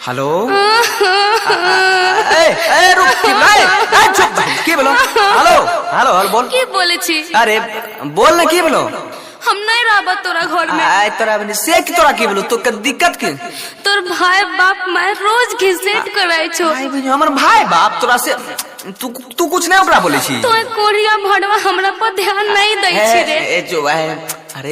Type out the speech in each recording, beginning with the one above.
hello चुप की बोलो हेलो हेलो हेलो बोल की बोले छी अरे बोल ना की बोलो हम नहीं रहबा तोरा घर में आय तोरा से की तोरा की बोलो तो दिक्कत की तोर भाई बाप मैं रोज घिसेट कराई छो हमर भाई बाप तोरा से तू कुछ नहीं ओकरा बोले छी तो कोरिया भड़वा हमरा पर ध्यान नहीं दै छी रे ए जो है अरे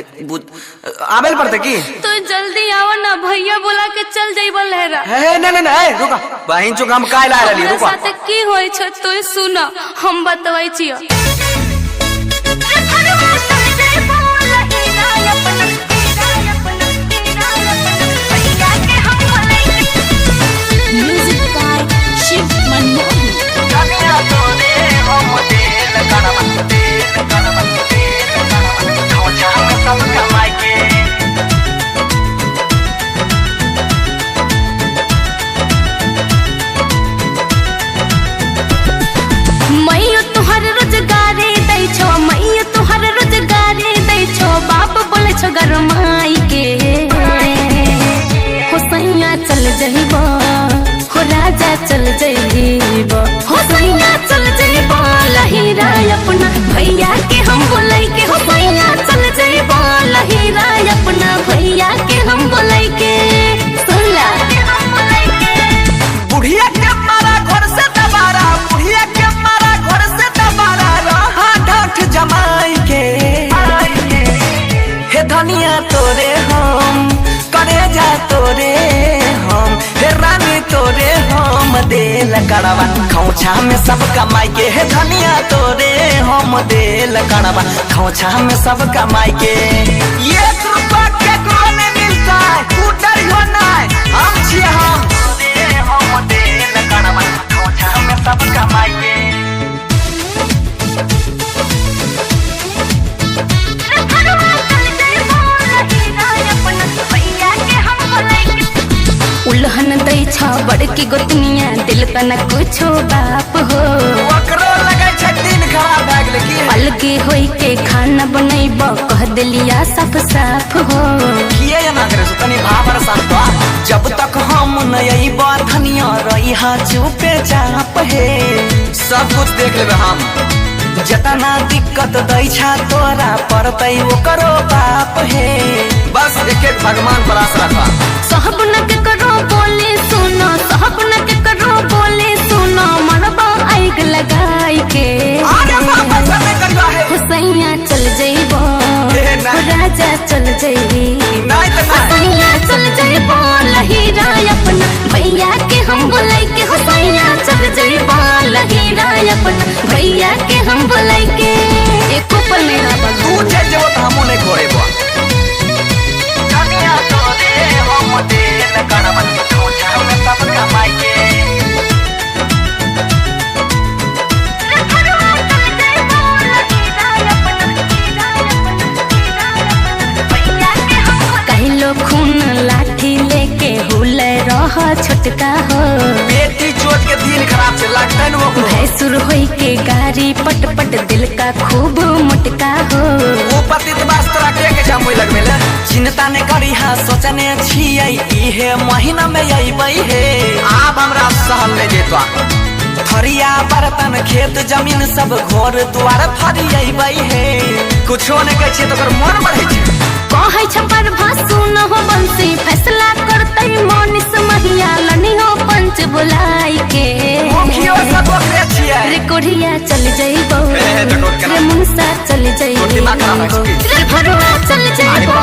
आबेल पड़ते की तो जल्दी आओ ना भैया बोला के चल जाइबो लहरा है नहीं रुका बहिन चुक हम काहे ला रहली रुका साथे की होय छ तो सुन हम बतबै छियो गरमाई के हो सैया चल जइबो हो राजा चल जइबो हो सैया चल जइबो लहीरा अपना भैया के हम बोलै के हो सैया चल जइबो लहीरा अपना भैया के हम बोलै के सुनला बुढ़िया के मारा घर से दबारा बुढ़िया के मारा घर से दबारा रहा ढाठ जमाई के हे धनिया तोरे हम करे जा तोरे हम हे रानी तोरे हम देल कड़वा खौछा में सब कमाई के हे धनिया तोरे हम देल कड़वा खौछा में सब कमाई के ये रुपया केकरो नहीं मिलता है तू डरियो नहीं हम छिए हम तोरे हम देल कड़वा खौछा में सब कमाई के उल्हन दै छ बड़की गोतनिया दिल तना कुछो बाप हो ओकरो लगे छ दिन खराब भ गेल की अलगे होई के खाना बनैब कह देलिया साफ साफ हो किए ना करे सो तनी भावर संतो जब तक हम न अइबा धनिया रही हा चुपे चाप है सब कुछ देख लेबे हम जतना दिक्कत दै छ तोरा परतै ओकरो बाप है बस एक एक भगवान पर आस रखा सब न के करो बोले सुनो सब न के करो बोले सुनो मरबा आग लगाई के अरे बाबा सब करवा है हुसैया चल जइबो राजा चल जइबी नहीं तो हुसैया चल जइबो लहीरा अपना भैया के हम बोलै के हुसैया चल जइबो लहीरा अपना भैया के हम बोलै के एको पल नहीं रहबा तू चल जेबो त हमो नहीं खोरेबो धनिया तोरे हम देल कड़वा खौछा में सब कमाई के खून लाठी लेके हुले रह छोटका हो बेटी चोट के दिल खराब से लगता है वो भैंसुर होई के गारी पट पट दिल का खूब मोटका हो वो पति तो बस तोरा के जामुई लगवेला चिंता ने करी हा सोचने छियै इहे महीना में अइबै हे आब हमरा सहल ले जेतो फरिया बर्तन खेत जमीन सब घर द्वार फरी अइबै हे कुछो ने कहै छै तोकर मन बढ़ै छै कहै छ पर भासु न हो बंसी फैसला करतै मनीष महिया लनी हो पंच बुलाई के मुखियो सब ओकरे छियै रे कोढ़िया चल जइबो रे मुंसा चल जइबो रे भरुआ चल जइबो